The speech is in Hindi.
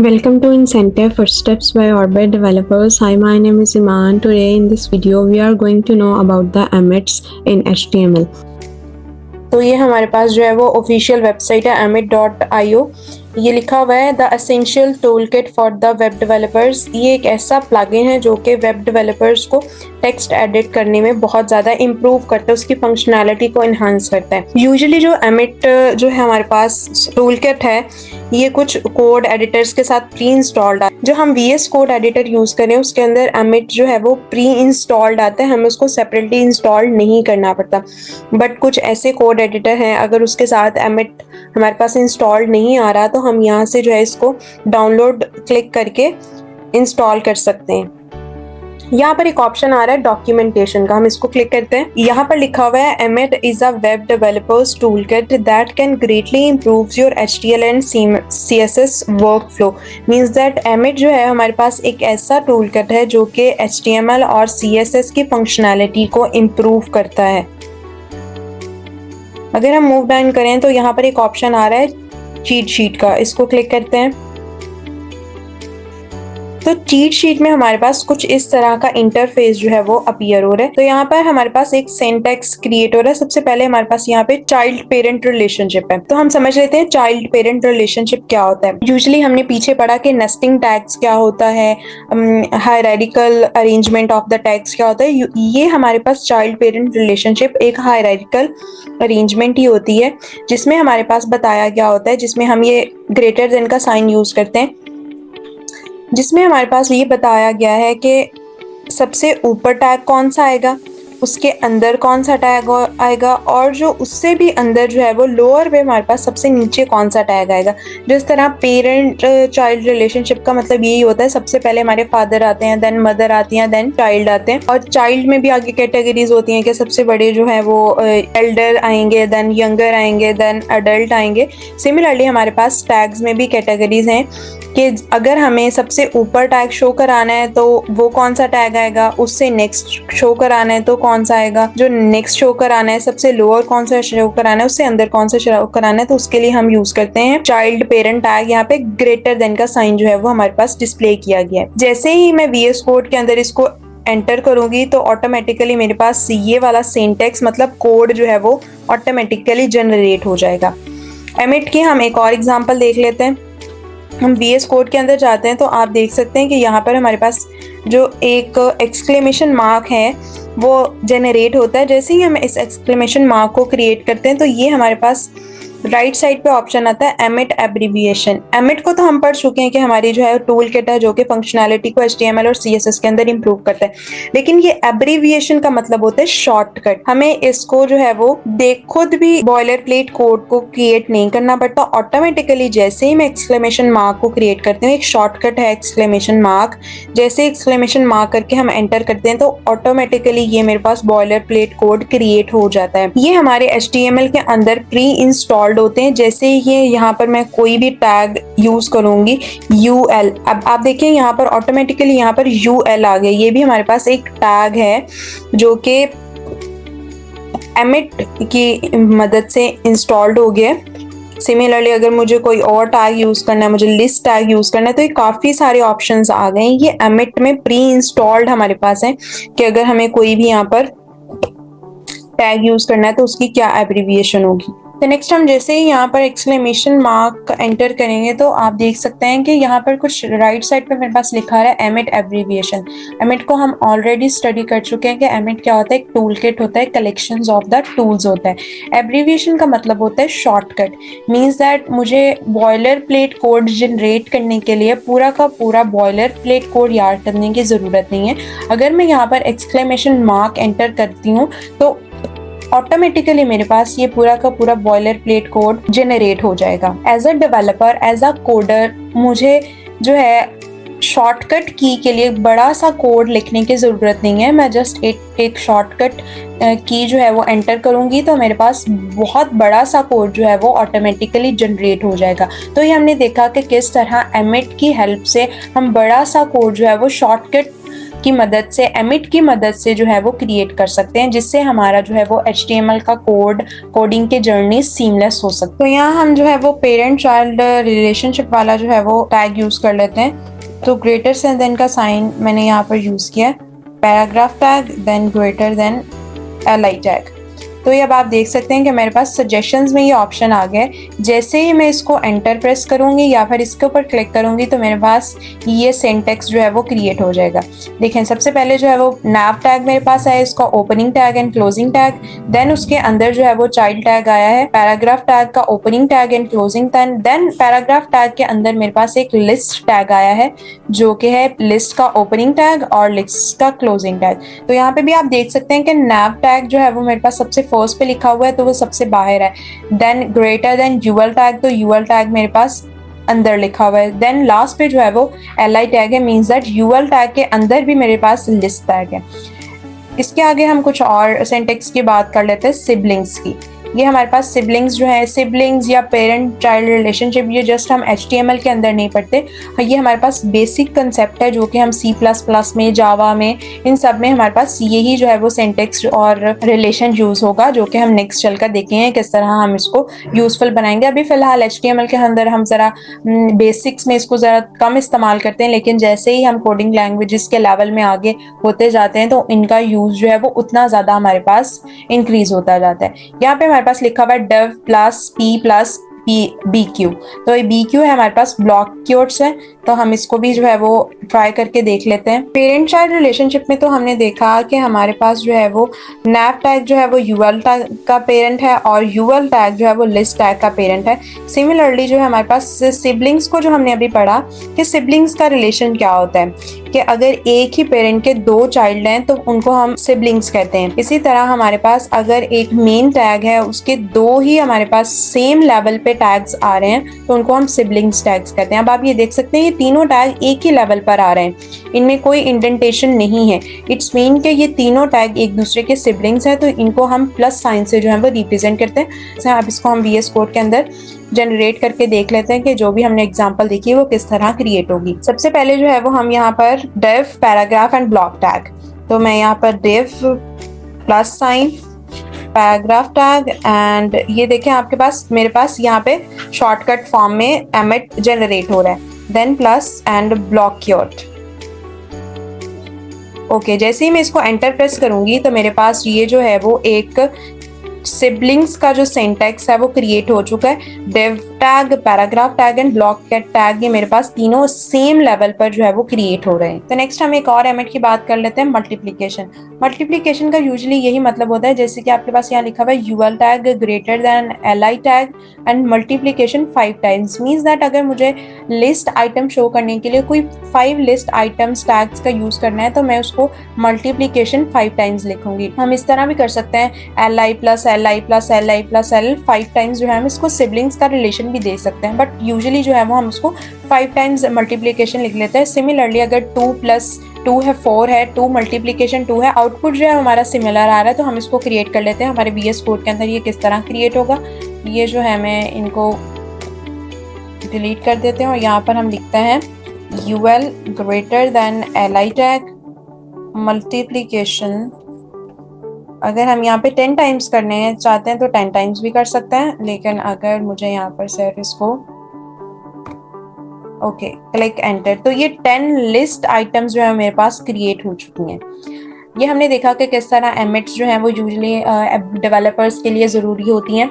Welcome to Incentive Footsteps by Orbit Developers. Hi, my name is Iman. Today in this video we are going to know about the emits in HTML. तो ये हमारे पास जो है वो ऑफिशियल वेबसाइट है emit.io। ये लिखा हुआ है the essential tool kit for the web developers. ये एक ऐसा प्लगइन है जो कि वेब डेवलपर्स को टेक्स्ट एडिट करने में बहुत ज़्यादा इम्प्रूव करता है, उसकी फंक्शनैलिटी को इन्हांस करता है। यूजुअली जो एमिट जो है हमारे पास टूल किट है, ये कुछ कोड एडिटर्स के साथ प्री इंस्टॉल्ड है। जो हम VS कोड एडिटर यूज़ करें उसके अंदर एमिट जो है वो प्री इंस्टॉल्ड आता है, हमें उसको सेपरेटली इंस्टॉल नहीं करना पड़ता। बट कुछ ऐसे कोड एडिटर हैं अगर उसके साथ एमिट हमारे पास इंस्टॉल्ड नहीं आ रहा तो हम यहाँ से जो है इसको डाउनलोड क्लिक करके इंस्टॉल कर सकते हैं। यहाँ पर एक ऑप्शन आ रहा है डॉक्यूमेंटेशन का, हम इसको क्लिक करते हैं। यहाँ पर लिखा हुआ है emit is a web developers tool kit that can greatly improve your HTML and CSS work flow. Means that emit जो है हमारे पास एक ऐसा टूल किट है जो कि HTML और CSS की फंक्शनैलिटी को इम्प्रूव करता है। अगर हम मूव डाउन करें तो यहाँ पर एक ऑप्शन आ रहा है चीट शीट का, इसको क्लिक करते हैं। तो चीट शीट में हमारे पास कुछ इस तरह का इंटरफेस जो है वो अपीयर हो रहा है। तो यहाँ पर हमारे पास एक सिंटैक्स क्रिएट हो रहा है। सबसे पहले हमारे पास यहाँ पे चाइल्ड पेरेंट रिलेशनशिप है, तो हम समझ लेते हैं चाइल्ड पेरेंट रिलेशनशिप क्या होता है। यूजुअली हमने पीछे पढ़ा कि नेस्टिंग टैग्स क्या होता है, hierarchical arrangement of the tags क्या होता है। ये हमारे पास चाइल्ड पेरेंट रिलेशनशिप एक हायरार्किकल अरेंजमेंट ही होती है, जिसमें हमारे पास बताया गया होता है, जिसमें हम ये ग्रेटर देन का साइन यूज करते हैं, जिसमें हमारे पास ये बताया गया है कि सबसे ऊपर टैग कौन सा आएगा, उसके अंदर कौन सा टैग आएगा, और जो उससे भी अंदर जो है वो लोअर पे हमारे पास सबसे नीचे कौन सा टैग आएगा। जिस तरह पेरेंट चाइल्ड रिलेशनशिप का मतलब यही होता है, सबसे पहले हमारे फादर आते हैं, देन मदर आती हैं, देन चाइल्ड आते हैं। और चाइल्ड में भी आगे कैटेगरीज होती हैं कि सबसे बड़े जो है वो एल्डर आएंगे, देन यंगर आएंगे, देन अडल्ट आएंगे। सिमिलरली हमारे पास टैग्स में भी कैटेगरीज हैं कि अगर हमें सबसे ऊपर टैग शो कराना है तो वो कौन सा टैग आएगा, उससे नेक्स्ट शो कराना है तो कौन सा आएगा, जो नेक्स्ट शो कराना है सबसे लोअर कौन सा शो कराना है, उससे अंदर कौन सा शो कराना है। तो उसके लिए हम यूज करते हैं चाइल्ड पेरेंट टैग। यहाँ पे ग्रेटर देन का साइन जो है वो हमारे पास डिस्प्ले किया गया है। जैसे ही मैं VS कोड के अंदर इसको एंटर करूंगी तो ऑटोमेटिकली मेरे पास ये वाला सिंटैक्स मतलब कोड जो है वो ऑटोमेटिकली जनरेट हो जाएगा। एमिट की हम एक और एग्जांपल देख लेते हैं। हम VS कोड के अंदर जाते हैं तो आप देख सकते हैं कि यहाँ पर हमारे पास जो एक एक्सक्लेमेशन मार्क है वो जनरेट होता है। जैसे ही हम इस एक्सक्लेमेशन मार्क को क्रिएट करते हैं तो ये हमारे पास राइट साइड पे ऑप्शन आता है एमिट एब्रीविएशन। एमिट को तो हम पढ़ चुके हैं कि हमारी जो है टूल किट है जो कि फंक्शनैलिटी को HTML और CSS के अंदर इंप्रूव करता है, लेकिन ये एब्रीविएशन का मतलब होता है शॉर्टकट। हमें इसको जो है वो खुद भी बॉयलर प्लेट कोड को क्रिएट नहीं करना पड़ता, ऑटोमेटिकली जैसे ही मैं एक्सक्लेमेशन मार्क को क्रिएट करती हूँ, एक शॉर्टकट है एक्सक्लेमेशन मार्क, जैसे एक्सक्लेमेशन मार्क करके हम एंटर करते हैं तो ऑटोमेटिकली ये मेरे पास बॉयलर प्लेट कोड क्रिएट हो जाता है। ये हमारे HTML के अंदर प्री इंस्टॉल्ड होते हैं। जैसे ये यहाँ पर मैं कोई भी टैग यूज करूंगी UL, अब आप देखिए यहाँ पर ऑटोमेटिकली यहाँ पर UL आ गया। ये भी हमारे पास एक टैग है जो कि एमिट की मदद से इंस्टॉल्ड हो गया। सिमिलरली अगर मुझे कोई और टैग यूज करना है, मुझे लिस्ट टैग यूज करना है, तो ये काफी सारे ऑप्शंस आ गए हैं। ये एमिट में प्री इंस्टॉल्ड हमारे पास है कि अगर हमें कोई भी यहाँ पर टैग यूज करना है तो उसकी क्या एब्रीविएशन होगी। तो नेक्स्ट हम जैसे ही यहाँ पर एक्सक्लेमेशन मार्क एंटर करेंगे तो आप देख सकते हैं कि यहाँ पर कुछ राइट साइड पे मेरे पास लिखा है एमिट एब्रीविएशन। एमिट को हम ऑलरेडी स्टडी कर चुके हैं कि एमिट क्या होता है, एक टूल किट होता है, कलेक्शंस ऑफ द टूल्स होता है। एब्रीविएशन का मतलब होता है शॉर्टकट। मीन्स दैट मुझे बॉयलर प्लेट कोड जनरेट करने के लिए पूरा का पूरा बॉयलर प्लेट कोड याद करने की जरूरत नहीं है। अगर मैं यहाँ पर एक्सक्लेमेशन मार्क एंटर करती हूँ तो ऑटोमेटिकली मेरे पास ये पूरा का पूरा बॉयलर प्लेट कोड जनरेट हो जाएगा। As a developer, as a coder, मुझे जो है शॉर्टकट की के लिए बड़ा सा कोड लिखने की ज़रूरत नहीं है। मैं जस्ट एक शॉर्टकट की जो है वो एंटर करूंगी तो मेरे पास बहुत बड़ा सा कोड जो है वो ऑटोमेटिकली जनरेट हो जाएगा। तो ये हमने देखा कि किस तरह एमिट की हेल्प से हम बड़ा सा कोड जो है वो शॉर्टकट की मदद से, एमिट की मदद से जो है वो क्रिएट कर सकते हैं, जिससे हमारा जो है वो HTML का कोडिंग के जर्नी सीमलेस हो सकती है। तो यहाँ हम जो है वो पेरेंट चाइल्ड रिलेशनशिप वाला जो है वो टैग यूज कर लेते हैं। तो ग्रेटर देन का साइन मैंने यहाँ पर यूज किया है, paragraph tag, then greater than li tag. तो ये अब आप देख सकते हैं कि मेरे पास सजेशंस में ये ऑप्शन आ गया है। जैसे ही मैं इसको एंटर प्रेस करूंगी या फिर इसके ऊपर क्लिक करूंगी तो मेरे पास ये सिंटेक्स जो है वो क्रिएट हो जाएगा। देखें, सबसे पहले जो है वो nav टैग मेरे पास है, इसका opening tag and closing tag, then उसके अंदर जो है वो चाइल्ड टैग आया है, पैराग्राफ टैग का opening tag and closing tag, then paragraph tag के अंदर मेरे पास एक लिस्ट टैग आया है जो कि है लिस्ट का ओपनिंग टैग और लिस्ट का क्लोजिंग टैग। तो यहाँ पे भी आप देख सकते हैं कि nav टैग जो है वो मेरे पास सबसे फर्स्ट पे लिखा हुआ है, तो वो सबसे बाहर है। Then greater than ul tag, तो ul टैग मेरे पास अंदर लिखा हुआ है। देन लास्ट पे जो है वो li टैग है, मींस दैट ul टैग के अंदर भी मेरे पास लिस्ट टैग है। इसके आगे हम कुछ और सिंटेक्स की बात कर लेते हैं, सिबलिंग्स की। ये हमारे पास सिबलिंग्स जो है, सिबलिंग्स या पेरेंट चाइल्ड रिलेशनशिप, ये जस्ट हम HTML के अंदर नहीं पढ़ते, ये हमारे पास बेसिक कंसेप्ट है जो कि हम C++ में, जावा में, इन सब में हमारे पास यही जो है वो सिंटेक्स और रिलेशन यूज होगा, जो कि हम नेक्स्ट चलकर देखेंगे किस तरह हम इसको यूजफुल बनाएंगे। अभी फिलहाल HTML के अंदर हम जरा बेसिक्स में इसको जरा कम इस्तेमाल करते हैं, लेकिन जैसे ही हम कोडिंग लैंग्वेजेस के लेवल में आगे होते जाते हैं तो इनका यूज जो है वो उतना ज्यादा हमारे पास इंक्रीज होता जाता है। यहाँ पे हमारे पास लिखा हुआ है dev plus p plus BQ, तो ये BQ है हमारे पास ब्लॉक कीवर्ड्स है, तो हम इसको भी जो है वो ट्राई करके देख लेते हैं। पेरेंट चाइल्ड रिलेशनशिप में तो हमने देखा कि हमारे पास जो है वो nav टैग जो है वो ul टैग का पेरेंट है और ul टैग जो है वो list टैग का पेरेंट है। सिमिलरली जो है हमारे पास सिबलिंग्स को जो हमने अभी पढ़ा कि सिबलिंग्स का रिलेशन क्या होता है, कि अगर एक ही पेरेंट के दो चाइल्ड हैं तो उनको हम सिबलिंग्स कहते हैं। इसी तरह हमारे पास अगर एक मेन टैग है, उसके दो ही हमारे पास सेम लेवल पे टैग्स आ रहे हैं तो उनको हम सिबलिंग्स टैग्स कहते हैं। अब आप ये देख सकते हैं ये तीनों टैग एक ही लेवल पर आ रहे हैं, इनमें कोई इंडेंटेशन नहीं है। इट्स मीन के ये तीनों टैग एक दूसरे के सिबलिंग्स हैं, तो इनको हम प्लस साइन से जो है वो रिप्रेजेंट करते हैं। अब इसको हम VS कोड के अंदर जनरेट करके देख लेते हैं कि जो भी हमने एग्जांपल देखी है वो किस तरह क्रिएट होगी। सबसे पहले जो है वो हम यहाँ पर div paragraph and block tag, तो मैं यहाँ पर div plus sign paragraph tag and ये देखें आपके पास, मेरे पास यहाँ पे शॉर्टकट फॉर्म में एमिट जनरेट हो रहा है, then plus and block keyword. Okay, जैसे ही मैं इसको एंटर प्रेस करूंगी तो मेरे पास ये जो है वो एक सिबलिंग्स का जो सिंटेक्स है वो क्रिएट हो चुका है। div tag, paragraph tag and block tag, ये मेरे पास तीनों सेम लेवल पर जो है वो क्रिएट हो रहे हैं। तो नेक्स्ट हम एक और एमिट की बात कर लेते हैं, मल्टीप्लिकेशन। मल्टीप्लिकेशन का यूजुअली यही मतलब होता है, जैसे कि आपके पास यहाँ लिखा हुआ है ul tag greater than li tag and multiplication 5 times, means that अगर मुझे लिस्ट आइटम शो करने के लिए कोई 5 लिस्ट आइटम्स टैग्स का यूज करना है तो मैं उसको मल्टीप्लिकेशन 5 टाइम्स लिखूंगी। हम इस तरह भी कर सकते हैं li plus li plus li plus l 5 times जो है हम इसको सिबलिंग्स का रिलेशन भी दे सकते हैं, बट यूजुअली जो है वो हम उसको 5 टाइम्स मल्टीप्लिकेशन लिख लेते हैं। सिमिलरली अगर 2 प्लस 2 है 4 है, 2 मल्टीप्लिकेशन 2 है, आउटपुट जो है हमारा सिमिलर आ रहा है तो हम इसको क्रिएट कर लेते हैं। हमारे VS कोड के अंदर ये किस तरह क्रिएट होगा, ये जो है मैं इनको डिलीट कर देते हैं और यहाँ पर हम लिखते हैं ul greater than li tag multiplication. अगर हम यहाँ पे 10 टाइम्स करने चाहते हैं तो 10 टाइम्स भी कर सकते हैं, लेकिन अगर मुझे यहाँ पर सिर्फ इसको ओके क्लिक एंटर, तो ये 10 लिस्ट आइटम्स जो है मेरे पास क्रिएट हो चुकी हैं। ये हमने देखा कि किस तरह एमिट्स जो है वो यूजुअली डेवलपर्स के लिए ज़रूरी होती हैं।